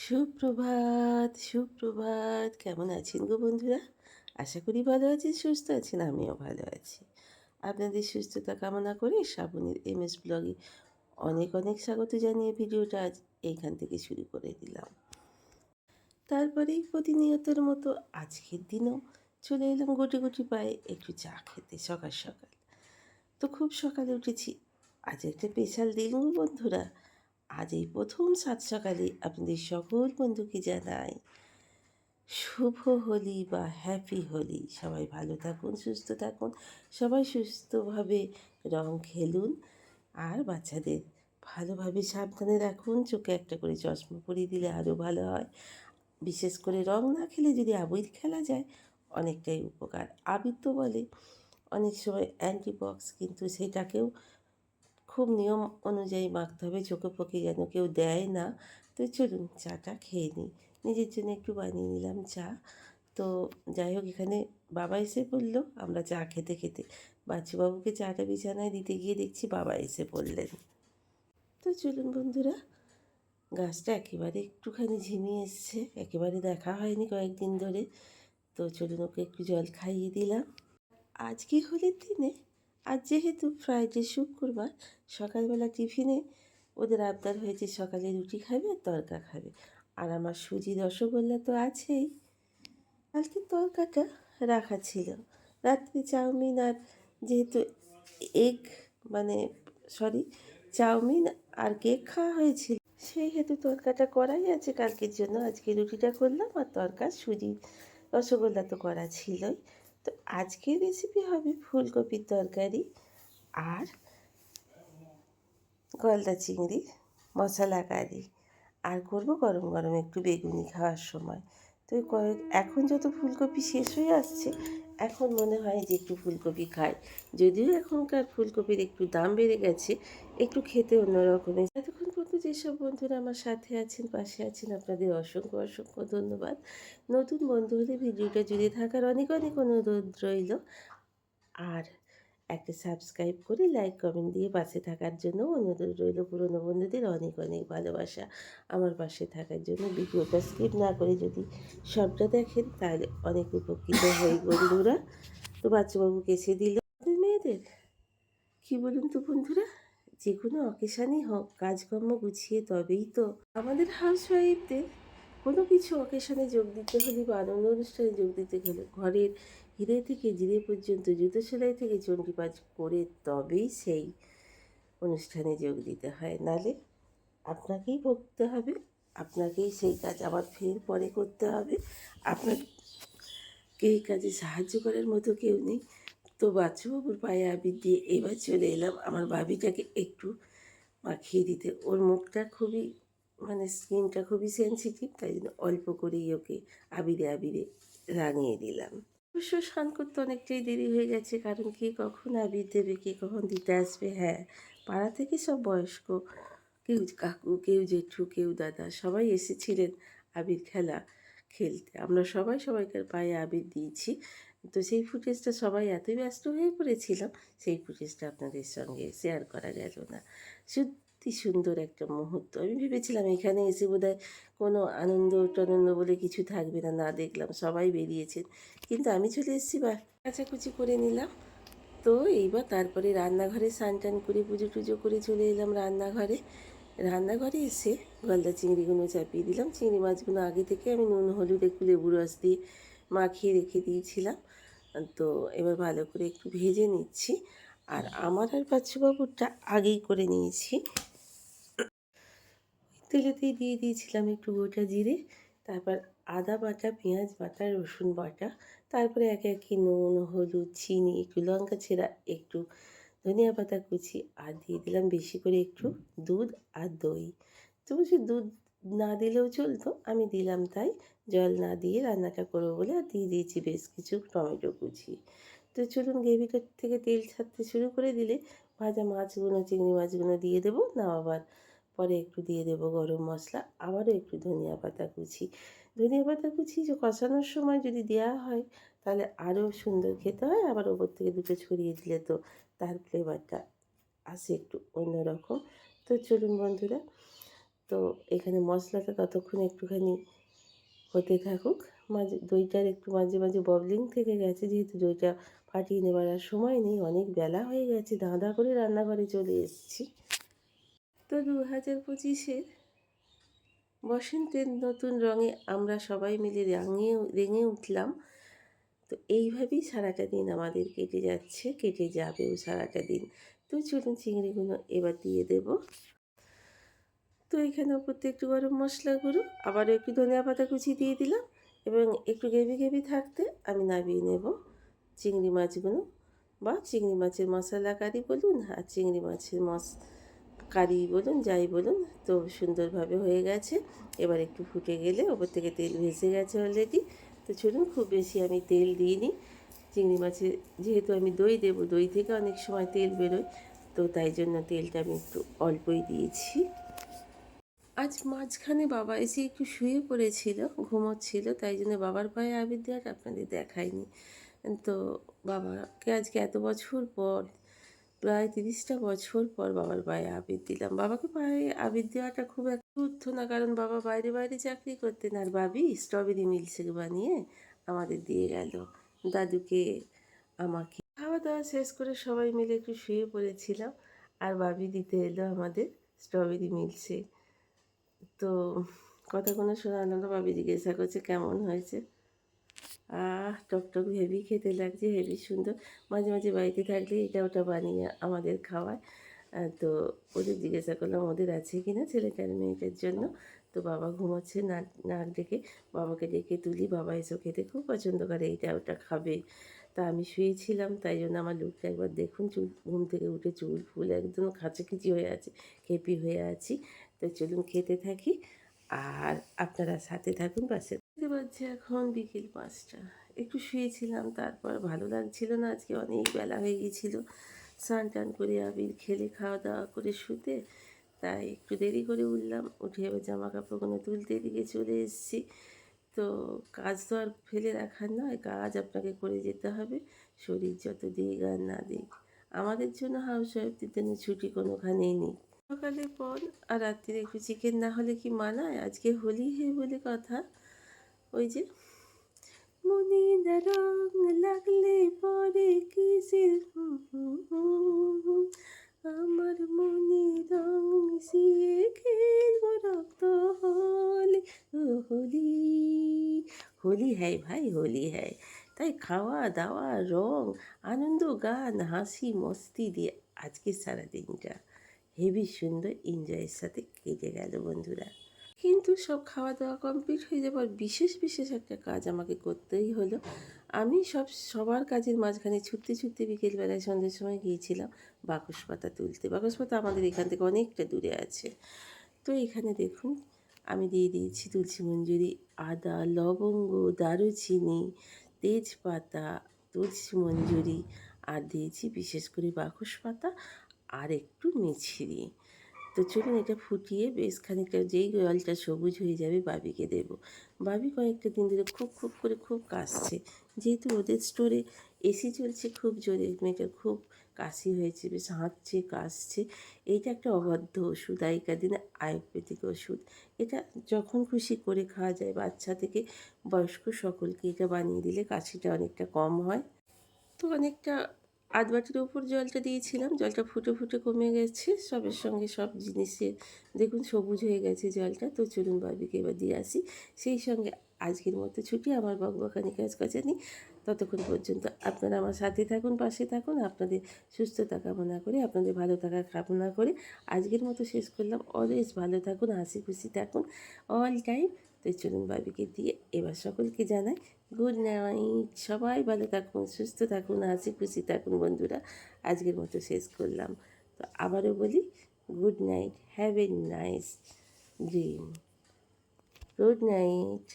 সুপ্রভাত, সুপ্রভাত। কেমন আছেন গো বন্ধুরা? আশা করি ভালো আছেন, সুস্থ আছেন। আমিও ভালো আছি। আপনাদের সুস্থতা কামনা করে শ্রাবণীর এমএস ব্লগে অনেক অনেক স্বাগত জানিয়ে ভিডিওটা আজ এইখান থেকে শুরু করে দিলাম। তারপরেই প্রতিনিয়তর মতো আজকের দিনও চলে এলাম গুটি গুটি পায়ে একটু চা খেতে সকাল সকাল। তো খুব সকালে উঠেছি। আজ একটা স্পেশাল দিন গো বন্ধুরা। আজ এই প্রথম সাত সকালে আপনাদের সকল বন্ধুকে জানাই শুভ হোলি বা হ্যাপি হোলি। সবাই ভালো থাকুন, সুস্থ থাকুন, সবাই সুস্থভাবে রং খেলুন, আর বাচ্চাদের ভালোভাবে সাবধানে রাখুন। চোখে একটা করে চশমা পরিয়ে দিলে আরও ভালো হয়। বিশেষ করে রং না খেলে যদি আবির খেলা যায় অনেকটাই উপকার। আবির তো বলে অনেক সময় অ্যান্টিবক্স, কিন্তু সেটাকেও খুব নিয়ম অনুযায়ী মাখতে হবে, চোখে পকে যেন কেউ দেয় না। তো চলুন চাটা খেয়ে নিই। নিজের জন্য একটু বানিয়ে নিলাম চা। তো যাই হোক, এখানে বাবা এসে পড়লো। আমরা চা খেতে খেতে বাচ্চুবাবুকে চাটা বিছানায় দিতে গিয়ে দেখছি বাবা এসে পড়লেন। তো চলুন বন্ধুরা, গাছটা একেবারে একটুখানি ঝিমিয়ে এসছে, একেবারে দেখা হয়নি কয়েকদিন ধরে। তো চলুন ওকে একটু জল খাইয়ে দিলাম। আজকে হোলির দিনে, আজ যেহেতু ফ্রাইডে শুক্রবার, সকালবেলা টিফিনে ওদের আবদার হয়েছে সকালে রুটি খাবে আর তড়কা খাবে। আর আমার সুজি রসগোল্লা তো আছেই। কালকে তড়কাটা রাখা ছিল। রাত্রে চাউমিন আর যেহেতু এগ মানে সরি চাউমিন আর কেক খাওয়া হয়েছিল, সেই হেতু তড়কাটা করাই আছে কালকের জন্য। আজকে রুটিটা করলাম আর তড়কা সুজি রসগোল্লা তো করা ছিলই। তো আজকের রেসিপি হবে ফুলকপির তরকারি আর গলদা চিংড়ি মশলা কারি। আর করব গরম গরম একটু বেগুনি খাওয়ার সময়। তো এখন যত ফুলকপি শেষ হয়ে আসছে, এখন মনে হয় যে একটু ফুলকপি খাই। যদিও এখনকার ফুলকপির একটু দাম বেড়ে গেছে, একটু খেতে অন্যরকমের। এতক্ষণ পর্যন্ত যেসব বন্ধুরা আমার সাথে আছেন, পাশে আছেন, আপনাদের অসংখ্য অসংখ্য ধন্যবাদ। নতুন বন্ধু হলে ভিডিওটা জুড়ে থাকার অনেক অনেক অনুরোধ রইল। আর একটা সাবস্ক্রাইব করে লাইক কমেন্ট দিয়ে পাশে থাকার জন্য অনুরোধ রইল। পুরনো বন্ধুদের অনেক অনেক ভালোবাসা আমার পাশে থাকার জন্য। ভিডিওটা স্কিপ না করে যদি সবটা দেখেন তাহলে অনেক উপকৃত হই বন্ধুরা। তো বাচ্চাবাবুকে এসে দিল। আমাদের মেয়েদের কী বলুন তো বন্ধুরা, যে কোনো অকেশানই হোক কাজকর্ম গুছিয়ে তবেই তো আমাদের হাউসওয়াইফদের কোনো কিছু অকেশানে যোগ দিতে হলে বা আনন্দ অনুষ্ঠানে যোগ দিতে গেলে ঘরের হিরে থেকে জিরে পর্যন্ত জুতো সেলাই থেকে চণ্ডীপাঠ করে তবেই সেই অনুষ্ঠানে যোগ দিতে হয়। নালে আপনাকেই ভুগতে হবে, আপনাকেই সেই কাজ আবার ফের পরে করতে হবে। আপনাকে এই কাজে সাহায্য করার মতো কেউ নেই। তো বাচ্চাবাবুর পায়ে আবির দিয়ে এবার চলে এলাম আমার ভাবিটাকে একটু মাখিয়ে দিতে। ওর মুখটা খুবই স্কিনটা খুবই সেন্সিটিভ, তাই জন্য অল্প করেই ওকে আবিরে আবিরে রাঙিয়ে দিলাম। অবশ্য স্নান করতে অনেকটাই দেরি হয়ে গেছে, কারণ কে কখন আবির দেবে, কে কখন দিতে আসবে। হ্যাঁ, পাড়া থেকে সব বয়স্ক, কেউ কাকু, কেউ জেঠু, কেউ দাদা, সবাই এসেছিলেন আবির খেলতে। আমরা সবাই সবাইকার পায়ে আবির দিয়েছি। তো সেই ফুটেজটা সবাই এতই ব্যস্ত হয়ে পড়েছিলাম, সেই ফুটেজটা আপনাদের সঙ্গে শেয়ার করা গেল না। সত্যি সুন্দর একটা মুহূর্ত। আমি ভেবেছিলাম এখানে এসে বোধহয় কোনো আনন্দ টানন্দ বলে কিছু থাকবে না, না দেখলাম সবাই বেরিয়েছেন। কিন্তু আমি চলে এসেছি বা কাচাকুচি করে নিলাম। তো এইবার তারপরে রান্নাঘরে স্নান টান করে পুজো টুজো করে চলে এলাম রান্নাঘরে। রান্নাঘরে এসে গলদা চিংড়িগুলো চাপিয়ে দিলাম। চিংড়ি মাছগুলো আগে থেকে আমি নুন হলুদ একটু লেবু রস দিয়ে মাখিয়ে রেখে দিয়েছিলাম। তো এবার ভালো করে একটু ভেজে নিচ্ছি। আর আমার আর বাচ্চুবাবুরটা আগেই করে নিয়েছি। তেলেতেই দিয়ে দিয়েছিলাম একটু গোটা জিরে, তারপর আদা বাটা, পেঁয়াজ বাটা, রসুন বাটা, তারপরে একে একে নুন হলুদ চিনি একটু লঙ্কা ছেঁড়া একটু ধনিয়া পাতা কুচি, আর দিয়ে দিলাম বেশি করে একটু দুধ আর দই। তো বলছি দুধ না দিলেও চলতো, আমি দিলাম তাই। জল না দিয়ে রান্নাটা করবো বলে আর দিয়ে দিয়েছি বেশ কিছু টমেটো কুচি। তো চলুন গ্রেভিটার থেকে তেল ছাড়তে শুরু করে দিলে ভাজা মাছগুলো, চিংড়ি মাছগুলো দিয়ে দেবো। না আবার পরে একটু দিয়ে দেবো গরম মশলা, আবারও একটু ধনিয়া পাতা কুচি। ধনিয়া পাতা কুচি যে কষানোর সময় যদি দেওয়া হয় তাহলে আরও সুন্দর খেতে হয়। আবার ওপর থেকে দুটো ছড়িয়ে দিলে তো তার ফ্লেভারটা আসে একটু অন্যরকম। তো চলুন বন্ধুরা, তো এখানে মশলাটা ততক্ষণ একটুখানি হতে থাকুক। দইটার একটু মাঝে মাঝে ববলিং থেকে গেছে, যেহেতু দইটা ফাটিয়ে নেবার আর সময় নেই, অনেক বেলা হয়ে গেছে, ধাঁধা করে রান্নাঘরে চলে এসেছি। তো 2025-এর বসন্তের নতুন রঙে আমরা সবাই মিলে রেঙে উঠলাম। তো এইভাবেই সারাটা দিন আমাদের কেটে যাচ্ছে, কেটে যাবেও সারাটা দিন। তো চলুন চিংড়িগুলো এবার দিয়ে দেব। তো এখানে ওপর থেকে একটু গরম মশলা গুঁড়ো, আবারও একটু ধনিয়া পাতা কুচি দিয়ে দিলাম, এবং একটু গ্রেভি গ্রেভি থাকতে আমি নামিয়ে নেব চিংড়ি মাছগুলো, বা চিংড়ি মাছের মশলা কারি বলুন আর চিংড়ি মাছের কারি বলুন, যাই বলুন। তো সুন্দরভাবে হয়ে গেছে। এবার একটু ফুটে গেলে ওপর থেকে তেল ভেসে গেছে অলরেডি। তো চলুন, খুব বেশি আমি তেল দিইনি চিংড়ি মাছে, যেহেতু আমি দই দেবো, দই থেকে অনেক সময় তেল বেরোয়, তো তাই জন্য তেলটা আমি একটু অল্পই দিয়েছি। আজ মাঝখানে বাবা এসে একটু শুয়ে পড়েছিল, ঘুমোচ্ছিল, তাই জন্য বাবার পায়ে আবির দেওয়াটা আপনাদের দেখায়নি। তো বাবাকে আজকে এত বছর পর, প্রায় 30টা বছর পর বাবার পায়ে আবির দিলাম। বাবাকে পায়ে আবির দেওয়াটা খুব একটা উঠতো না, কারণ বাবা বাইরে বাইরে চাকরি করতেন, আর বাবি স্ট্রবেরি মিল্কশেক বানিয়ে আমাদের দিয়ে গেল, দাদুকে, আমাকে। খাওয়া দাওয়া শেষ করে সবাই মিলে একটু শুয়ে পড়েছিলাম, আর বাবি দিতে এলো আমাদের স্ট্রবেরি মিল্কশেক। তো কথাগুলো শোনালাম, বাবি জিজ্ঞাসা করছে কেমন হয়েছে। টকটক হেভি খেতে লাগছে, হেভি সুন্দর। মাঝে মাঝে বাড়িতে থাকলে এটা ওটা বানিয়ে আমাদের খাওয়ায়। তো ওদের জিজ্ঞাসা করলাম ওদের আছে কি না, ছেলেটার মেয়েটার জন্য। তো বাবা ঘুমোচ্ছে, নাক ডেকে বাবাকে ডেকে তুলি, বাবা এসব খেতে খুব পছন্দ করে, এইটা ওটা খাবে। তা আমি শুয়েছিলাম, তাই জন্য আমার লুকটা একবার দেখুন, চুল ঘুম থেকে উঠে চুল ফুল একদম খাঁচাখিচি হয়ে আছে, খেপি হয়ে আছি। তো চলুন খেতে থাকি, আর আপনারা সাথে থাকুন পাশে। দেখতে পাচ্ছি এখন বিকেল 5টা। একটু শুয়েছিলাম, তারপর ভালো লাগছিল না, আজকে অনেক বেলা হয়ে গিয়েছিলো স্নান টান করে আবির খেলে খাওয়া দাওয়া করে শুতে, তাই একটু দেরি করে উঠলাম। উঠে এবার জামা কাপড়গুলো তুলতে দিকে চলে এসেছি। তো কাজ তো আর ফেলে রাখার নয়, কাজ আপনাকে করে যেতে হবে, শরীর যত দিক আর না দিক। আমাদের জন্য হাউস ওয়াইফদের জন্য ছুটি কোনোখানেই নেই। সকালে পর আর রাত্রিরে একটু চিকেন না হলে কি মানায়? আজকে হোলি হে বলে কথা। ওই যে মনে রং লাগলে পরে কিসের আমার মনে রং মিশিয়ে খেলবো রক্ত হলে। ও হোলি, হোলি হ্যায় ভাই, হোলি হ্যায়। তাই খাওয়া দাওয়া, রং, আনন্দ, গান, হাসি মস্তি দিয়ে আজকের সারা দিনটা হেবি সুন্দর এনজয়ের সাথে কেটে গেল বন্ধুরা। কিন্তু সব খাওয়া দাওয়া কমপ্লিট হয়ে যাবার বিশেষ বিশেষ একটা কাজ আমাকে করতেই হলো। আমি সবার কাজের মাঝখানে ছুটতে ছুটতে বিকেলবেলায় সন্ধ্যের সময় গিয়েছিলাম বাকস পাতা তুলতে। বাকস পাতা আমাদের এখান থেকে অনেকটা দূরে আছে। তো এখানে দেখুন আমি দিয়ে দিয়েছি তুলসী মঞ্জুরি, আদা, লবঙ্গ, দারুচিনি, তেজপাতা, তুলসী মঞ্জুরি, আর দিয়েছি বিশেষ করে বাকস পাতা আর একটু মিছরি। তো চলুন এটা ফুটিয়ে বেশ খানিকটা, যেই জলটা সবুজ হয়ে যাবে বাবিকে দেব। বাবি কয়েকটা দিন ধরে খুব খুব করে খুব কাশছে, যেহেতু ওদের স্টোরে এসি চলছে খুব জোরে, মেয়েটার খুব কাশি হয়েছে, বেশ হাঁচছে কাশছে। এইটা একটা অবাধ্য ওষুধ, আগেকার দিনে আয়ুর্বেদিক ওষুধ। এটা যখন খুশি করে খাওয়া যায়, বাচ্চা থেকে বয়স্ক সকলকে এটা বানিয়ে দিলে কাশিটা অনেকটা কম হয়। তো অনেকটা আধ বাটির ওপর জলটা দিয়েছিলাম, জলটা ফুটে ফুটে কমে গেছে, সবের সঙ্গে সব জিনিসে দেখুন সবুজ হয়ে গেছে জলটা। তো চলুন বাবিকে এবার দিয়ে আসি। সেই সঙ্গে আজকের মতো ছুটি, আমার বকবকানি কাজকাচানি। ততক্ষণ পর্যন্ত আপনারা আমার সাথে থাকুন, পাশে থাকুন, আপনাদের সুস্থতা কামনা করে, আপনাদের ভালো থাকা কামনা করে আজকের মতো শেষ করলাম। অলওয়েজ ভালো থাকুন, হাসি খুশি থাকুন অল টাইম। তো চলুন বাবিকে দিয়ে এবার সকলকে জানাই গুড নাইট। সবাই ভালো থাকুন, সুস্থ থাকুন, হাসি খুশি থাকুন বন্ধুরা। আজকের মতো শেষ করলাম। তো আবারও বলি good night, have a nice dream, good night.